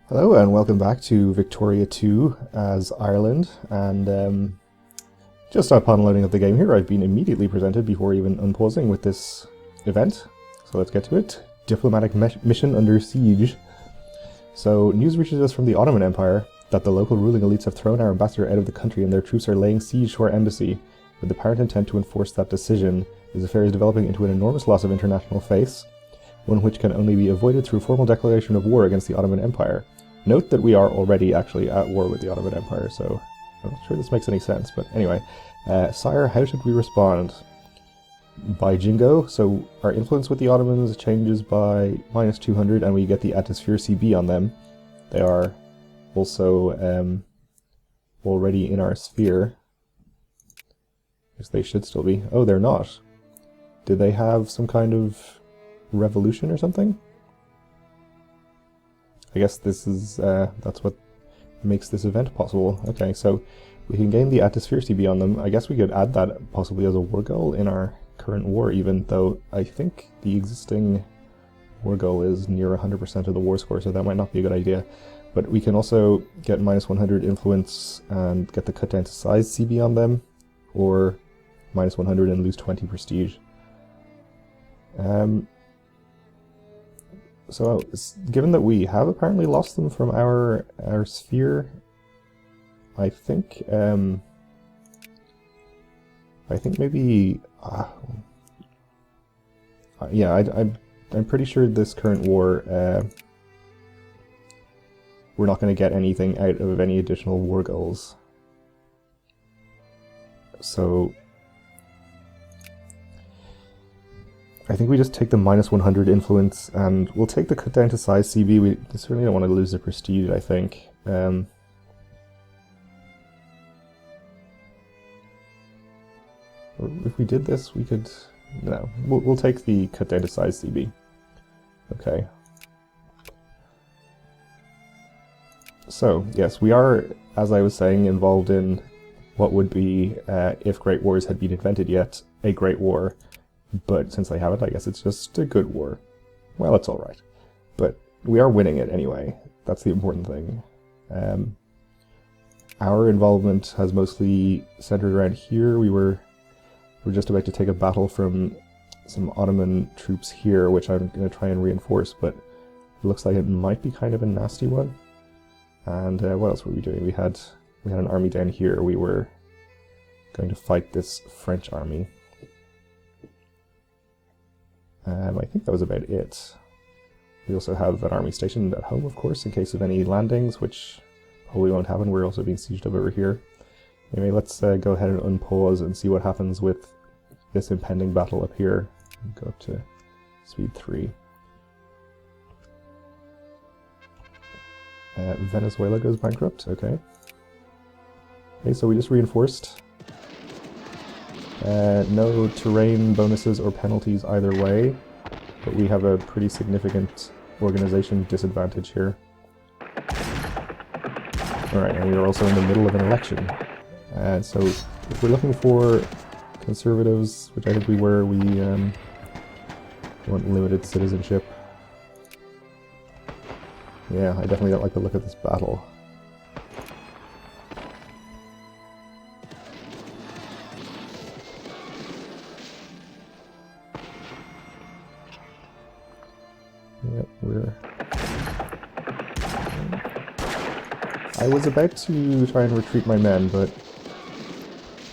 Hello and welcome back to Victoria 2 as Ireland, and just upon loading up the game here I've been immediately presented before even unpausing with this event. So let's get to it. Diplomatic mission under siege. So news reaches us from the Ottoman Empire that the local ruling elites have thrown our ambassador out of the country and their troops are laying siege to our embassy with the apparent intent to enforce that decision. This affair is developing into an enormous loss of international faith, one which can only be avoided through formal declaration of war against the Ottoman Empire. Note that we are already actually at war with the Ottoman Empire, so I'm not sure this makes any sense, but anyway. Sire, how should we respond? By Jingo, so our influence with the Ottomans changes by -200 and we get the atmosphere CB on them. They are also already in our sphere. Yes, they should still be. Oh, they're not. Did they have some kind of revolution or something? I guess this is, that's what makes this event possible. Okay, so we can gain the atmosphere CB on them. I guess we could add that possibly as a war goal in our current war, even though I think the existing war goal is near 100% of the war score, so that might not be a good idea. But we can also get -100 influence and get the cut down to size CB on them, or -100 and lose 20 prestige. So, given that we have apparently lost them from our sphere, I think maybe yeah, I'm pretty sure this current war we're not going to get anything out of any additional war goals. So I think we just take the -100 influence, and we'll take the cut down to size CB. We certainly don't want to lose the prestige, I think. If we did this, we could... No, we'll take the cut down to size CB. Okay. So, yes, we are, as I was saying, involved in what would be, if Great Wars had been invented yet, a Great War. But since they haven't, I guess it's just a good war. Well, it's alright. But we are winning it anyway. That's the important thing. Our involvement has mostly centered around here. We're just about to take a battle from some Ottoman troops here, which I'm going to try and reinforce, but it looks like it might be kind of a nasty one. And what else were we doing? We had an army down here. We were going to fight this French army. I think that was about it. We also have an army stationed at home, of course, in case of any landings, which probably won't happen. We're also being sieged up over here. Anyway, let's go ahead and unpause and see what happens with this impending battle up here. Go up to speed 3. Venezuela goes bankrupt, okay. Okay, so we just reinforced. No terrain bonuses or penalties either way, but we have a pretty significant organization disadvantage here. Alright, and we are also in the middle of an election. So if we're looking for conservatives, which I think we were, we want limited citizenship. Yeah, I definitely don't like the look of this battle. Yep, I was about to try and retreat my men, but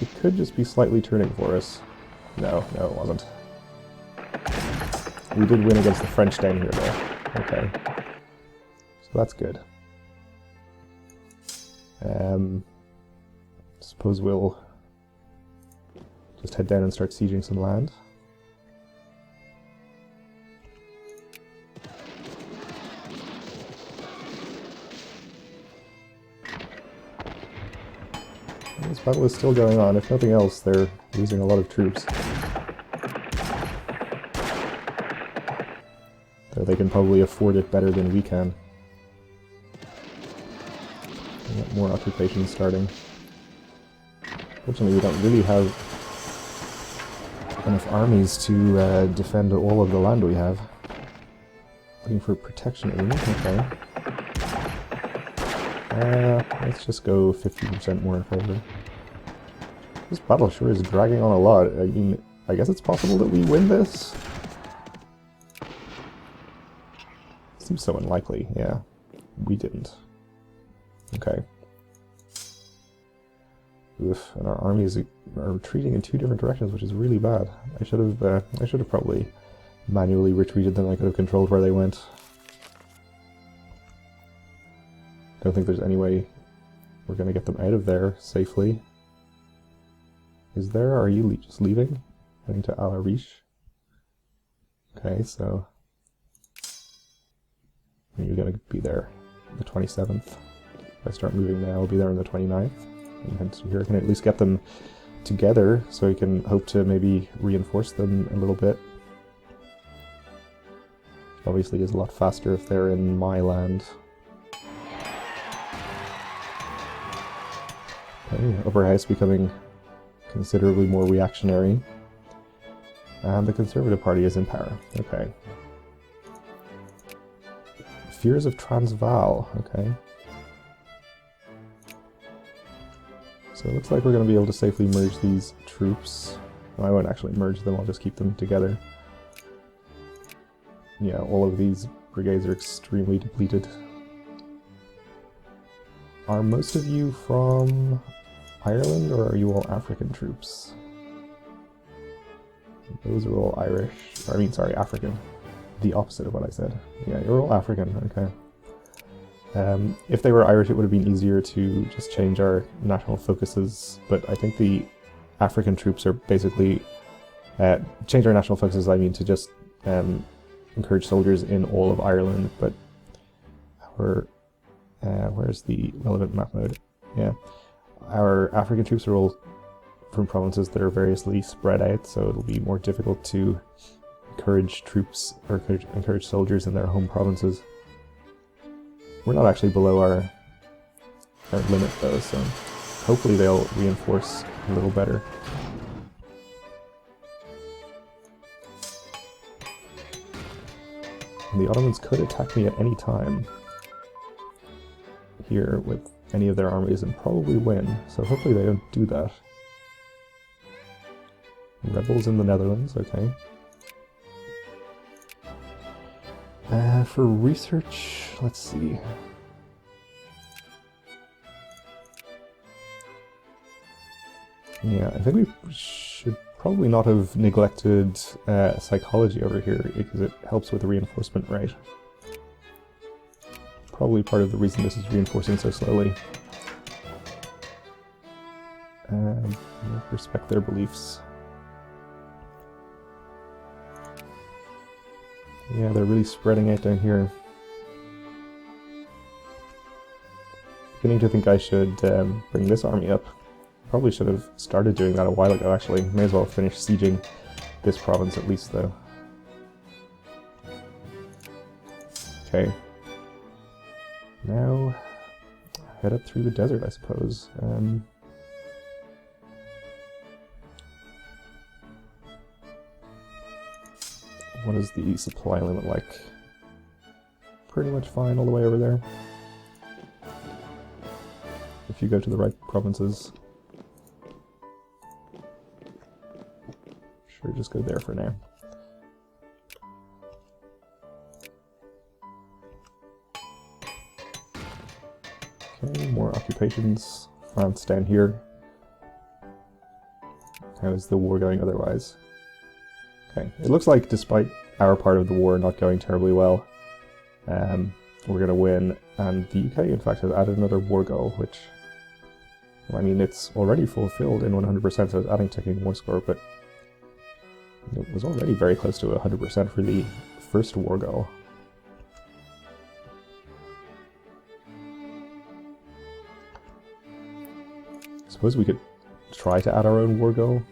it could just be slightly turning for us. No, it wasn't. We did win against the French down here, though. Okay. So that's good. Suppose we'll just head down and start sieging some land. This battle is still going on. If nothing else, they're losing a lot of troops. Though they can probably afford it better than we can. We got more occupations starting. Fortunately, we don't really have enough armies to defend all of the land we have. Looking for protectionism, okay. Let's just go 50% more in favor. This battle sure is dragging on a lot. I mean, I guess it's possible that we win this? Seems so unlikely, yeah. We didn't. Okay. Oof, and our armies are retreating in 2 different directions, which is really bad. I should have probably manually retreated them. I could have controlled where they went. Don't think there's any way we're going to get them out of there safely. Is there? Or are you just leaving? Heading to Al Arish? Okay, so you're going to be there the 27th. If I start moving now, I'll be there on the 29th. And hence here I can at least get them together, so we can hope to maybe reinforce them a little bit. Obviously is a lot faster if they're in my land. Okay, Upper House becoming considerably more reactionary. And the Conservative Party is in power. Okay. Fears of Transvaal. Okay. So it looks like we're going to be able to safely merge these troops. Well, I won't actually merge them, I'll just keep them together. Yeah, all of these brigades are extremely depleted. Are most of you from Ireland, or are you all African troops? Those are all Irish. I mean, sorry, African. The opposite of what I said. Yeah, you're all African, okay. If they were Irish, it would have been easier to just change our national focuses, but I think the African troops are basically... change our national focuses, I mean, to just encourage soldiers in all of Ireland, but our... where's the relevant map mode? Yeah. Our African troops are all from provinces that are variously spread out, so it'll be more difficult to encourage troops, or encourage soldiers in their home provinces. We're not actually below our limit though, so hopefully they'll reinforce a little better. And the Ottomans could attack me at any time here with any of their armies and probably win, so hopefully they don't do that. Rebels in the Netherlands, okay. For research, let's see. Yeah, I think we should probably not have neglected psychology over here, because it helps with the reinforcement rate. Probably part of the reason this is reinforcing so slowly. Respect their beliefs. Yeah, they're really spreading out down here. Beginning to think I should bring this army up. Probably should have started doing that a while ago, actually. May as well finish sieging this province at least, though. Okay. Now, head up through the desert, I suppose. What is the supply limit like? Pretty much fine all the way over there. If you go to the right provinces. Sure, just go there for now. Okay, more occupations. France down here. How is the war going otherwise? Okay, it looks like despite our part of the war not going terribly well, we're going to win, and the UK in fact has added another war goal, which, well, I mean, it's already fulfilled in 100%, so it's adding ticking war score, but it was already very close to 100% for the first war goal. I suppose we could try to add our own war goal.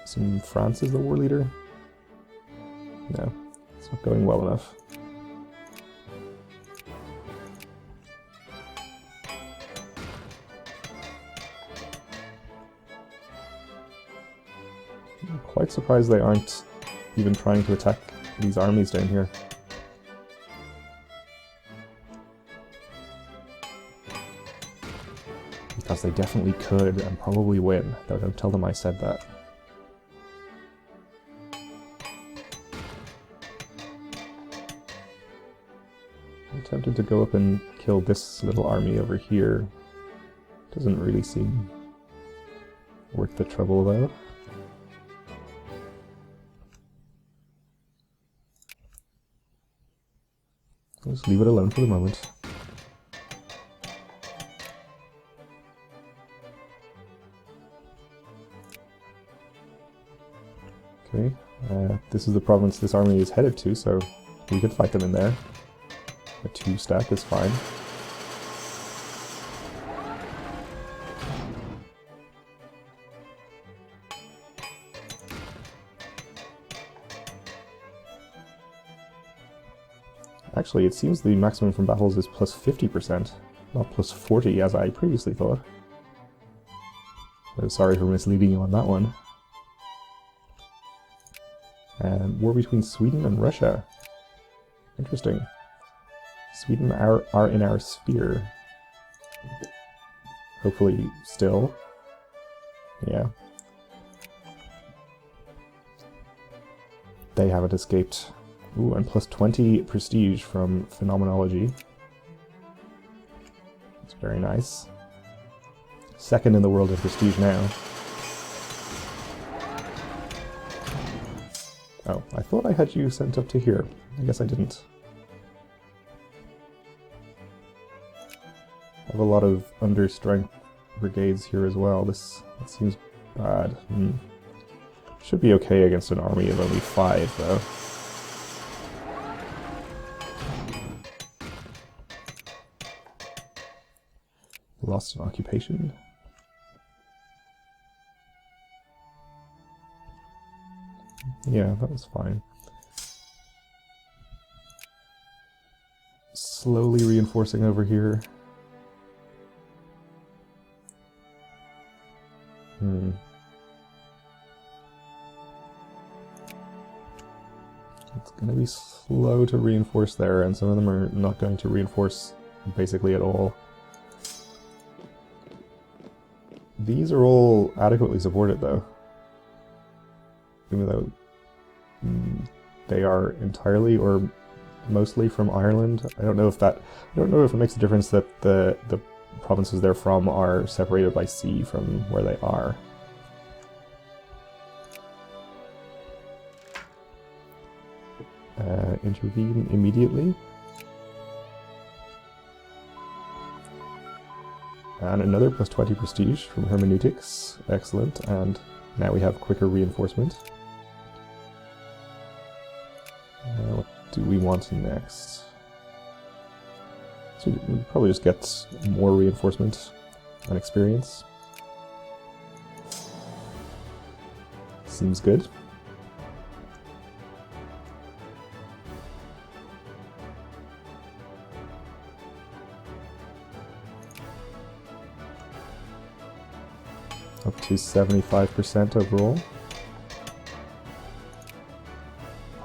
Assume France is the war leader? No, it's not going well enough. I'm quite surprised they aren't even trying to attack these armies down here. because they definitely could and probably win, though don't tell them I said that. I'm tempted to go up and kill this little army over here. Doesn't really seem worth the trouble though. I'll just leave it alone for the moment. Okay, this is the province this army is headed to, so we could fight them in there. A 2-stack is fine. Actually, it seems the maximum from battles is plus 50%, not plus 40 as I previously thought. So sorry for misleading you on that one. War between Sweden and Russia. Interesting. Sweden are in our sphere. Hopefully still. Yeah. They haven't escaped. Ooh, and plus 20 prestige from phenomenology. It's very nice. Second in the world in prestige now. Oh, I thought I had you sent up to here. I guess I didn't. I have a lot of under-strength brigades here as well. This seems bad. Should be okay against an army of only 5, though. Lost an occupation. Yeah, that was fine. Slowly reinforcing over here. It's going to be slow to reinforce there, and some of them are not going to reinforce basically at all. These are all adequately supported, though. Even though they are entirely or mostly from Ireland. I don't know if it makes a difference that the provinces they're from are separated by sea from where they are. Intervene immediately. And another plus 20 prestige from hermeneutics. Excellent. And now we have quicker reinforcement. What do we want next? So we probably just get more reinforcement and experience. Seems good. Up to 75% overall.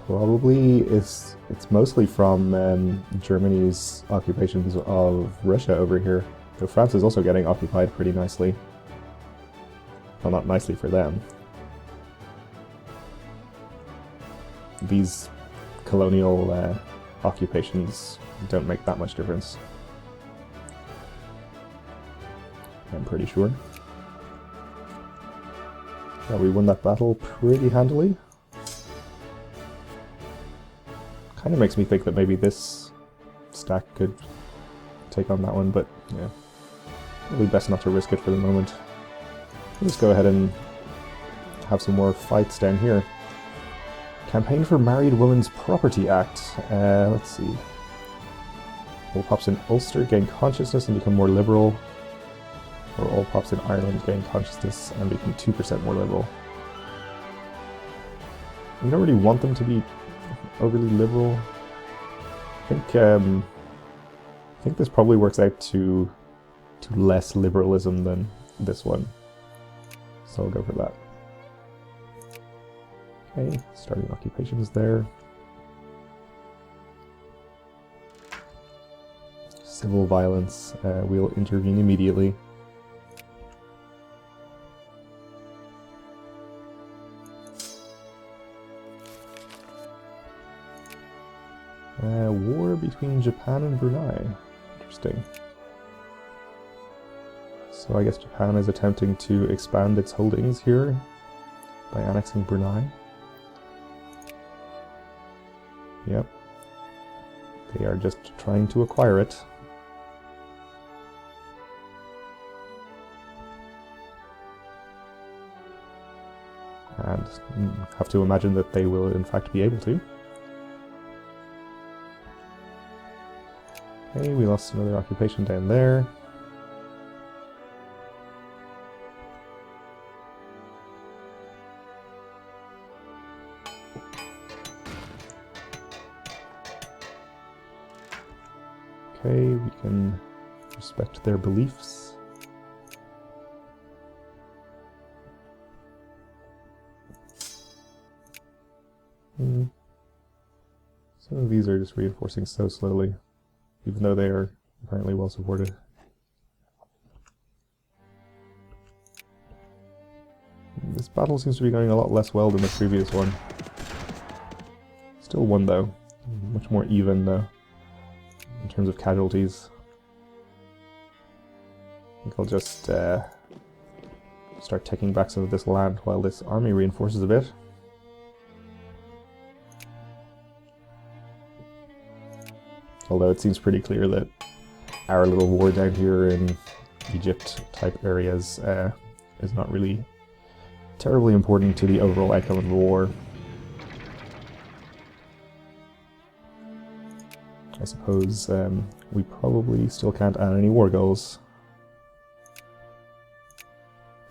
Probably it's mostly from Germany's occupations of Russia over here. Though France is also getting occupied pretty nicely. Well, not nicely for them. These colonial occupations don't make that much difference, I'm pretty sure. Yeah, we won that battle pretty handily. Kind of makes me think that maybe this stack could take on that one, but yeah, probably best not to risk it for the moment. We'll just go ahead and have some more fights down here. Campaign for Married Women's Property Act. Let's see. All pops in Ulster gain consciousness and become more liberal. Or all pops in Ireland gain consciousness and become 2% more liberal. We don't really want them to be overly liberal. I think this probably works out to less liberalism than this one. So I'll go for that. Okay, starting occupations there. Civil violence, we'll intervene immediately. war between Japan and Brunei. Interesting. So I guess Japan is attempting to expand its holdings here by annexing Brunei. Yep. They are just trying to acquire it. And have to imagine that they will in fact be able to. Okay, we lost another occupation down there. Okay, we can respect their beliefs. Some of these are just reinforcing so slowly, even though they are apparently well supported. This battle seems to be going a lot less well than the previous one. Still won though, much more even though, in terms of casualties. I think I'll just start taking back some of this land while this army reinforces a bit. Although it seems pretty clear that our little war down here in Egypt-type areas is not really terribly important to the overall outcome of the war. I suppose we probably still can't add any war goals.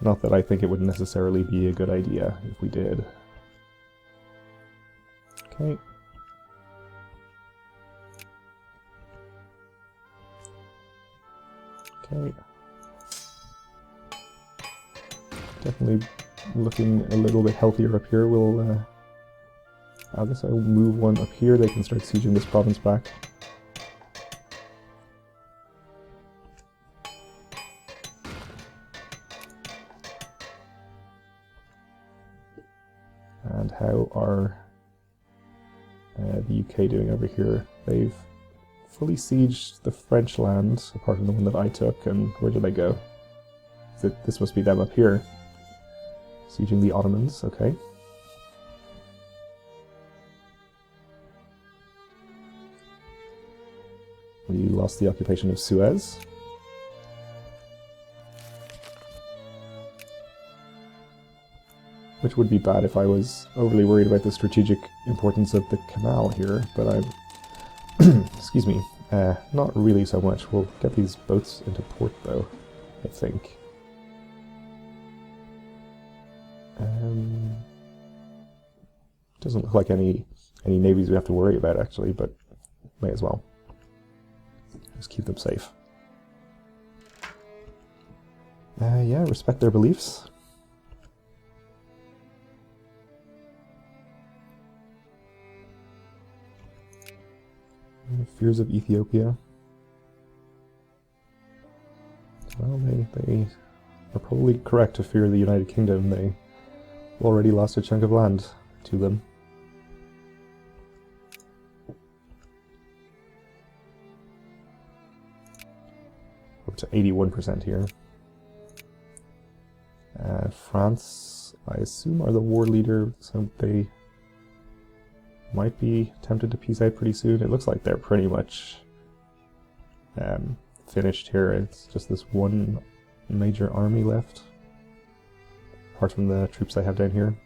Not that I think it would necessarily be a good idea if we did. Okay. Okay. Definitely looking a little bit healthier up here. We'll, I guess I'll move one up here. They can start sieging this province back. And how are the UK doing over here? They've fully sieged the French land, apart from the one that I took, and where did they go? This must be them up here. Sieging the Ottomans, okay. We lost the occupation of Suez. Which would be bad if I was overly worried about the strategic importance of the canal here, but I'm... excuse me, not really so much. We'll get these boats into port though, I think. Doesn't look like any navies we have to worry about actually, but may as well. Just keep them safe. Yeah, respect their beliefs. Fears of Ethiopia. Well, they are probably correct to fear the United Kingdom. They already lost a chunk of land to them. Up to 81% here. France, I assume, are the war leader, so they might be tempted to peace out pretty soon. It looks like they're pretty much finished here. It's just this one major army left, apart from the troops I have down here.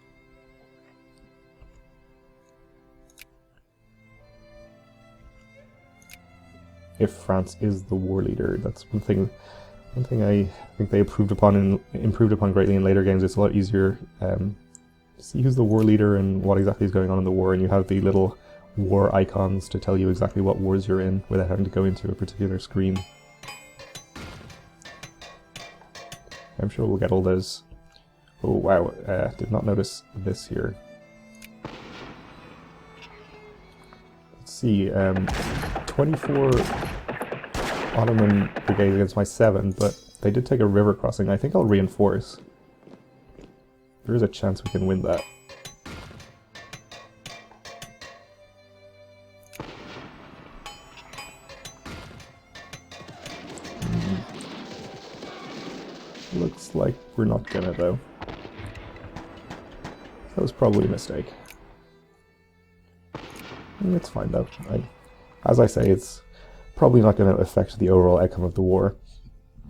If France is the war leader, that's one thing I think they improved upon greatly in later games. It's a lot easier see who's the war leader and what exactly is going on in the war, and you have the little war icons to tell you exactly what wars you're in without having to go into a particular screen. I'm sure we'll get all those. Oh wow, did not notice this here. Let's see, 24 Ottoman brigades against my 7, but they did take a river crossing. I think I'll reinforce. There is a chance we can win that. like we're not gonna, though. That was probably a mistake. It's fine, though. As I say, it's probably not going to affect the overall outcome of the war,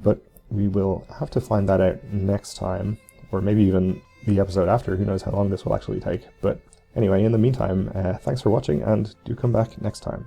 but we will have to find that out next time, or maybe even the episode after. Who knows how long this will actually take. But anyway, in the meantime, thanks for watching, and do come back next time.